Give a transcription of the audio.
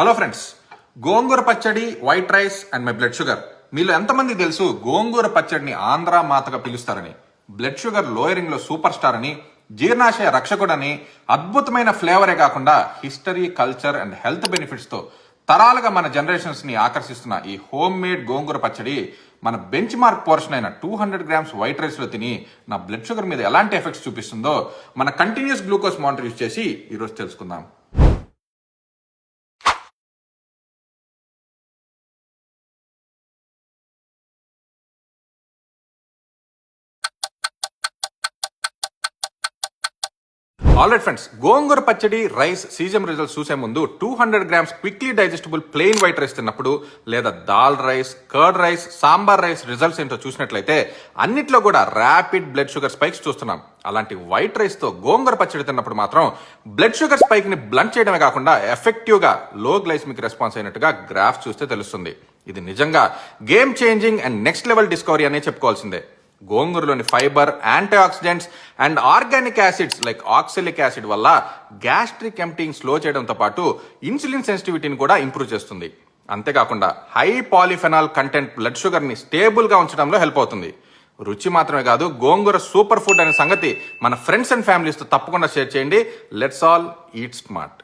Hello friends, గోంగూర పచ్చడి, white rice and my blood sugar. మీలో ఎంతమంది తెలుసు గోంగూర పచ్చడిని ఆంధ్ర మాతగా పిలుస్తారని, బ్లడ్ షుగర్ లోయరింగ్ లో సూపర్ స్టార్ అని, జీర్ణాశయ రక్షకుడని, అద్భుతమైన ఫ్లేవరే కాకుండా history, culture and health benefits తో తరాలుగా మన జనరేషన్స్ ని ఆకర్షిస్తున్న ఈ హోమ్ మేడ్ గోంగూర పచ్చడి మన బెంచ్ మార్క్ పోర్షన్ అయిన 200 గ్రామ్స్ వైట్ రైస్ లో తిని నా బ్లడ్ షుగర్ మీద ఎలాంటి ఎఫెక్ట్స్ చూపిస్తుందో మన కంటిన్యూస్ గ్లూకోజ్ మానిటర్ యూజ్ చేసి ఈరోజు తెలుసుకుందాం. ఆల్రైట్ ఫ్రెండ్స్, గోంగూర పచ్చడి, రైస్ సీజన్ రిజల్ట్స్ చూసే ముందు 200 grams quickly digestible plain white rice తిన్నప్పుడు లేదా dal rice, curd rice, sambar rice results ఏంటో చూసినట్లయితే అన్నిట్లో కూడా ర్యాపిడ్ బ్లడ్ షుగర్ స్పైక్స్ చూస్తున్నాం. అలాంటి వైట్ రైస్ తో గోంగూర పచ్చడి తిన్నప్పుడు మాత్రం బ్లడ్ షుగర్ స్పైక్ ని బ్లంట్ చేయడమే కాకుండా ఎఫెక్టివ్ గా లో గ్లైసమిక్ రెస్పాన్స్ అయినట్టుగా గ్రాఫ్ చూస్తే తెలుస్తుంది. ఇది నిజంగా game changing and next level discovery అనే చెప్పుకోవాల్సిందే. గోంగూరలోని fibre, antioxidants and organic acids like oxalic acid వల్ల గ్యాస్ట్రిక్ ఎంప్టింగ్ స్లో చేయడంతో పాటు ఇన్సులిన్ సెన్సిటివిటీని కూడా ఇంప్రూవ్ చేస్తుంది. అంతేకాకుండా high polyphenol content blood sugar ని స్టేబుల్ గా ఉంచడంలో హెల్ప్ అవుతుంది. రుచి మాత్రమే కాదు, గోంగూర సూపర్ ఫుడ్ అనే సంగతి మన ఫ్రెండ్స్ అండ్ ఫ్యామిలీస్ తో తప్పకుండా షేర్ చేయండి. Let's all eat smart.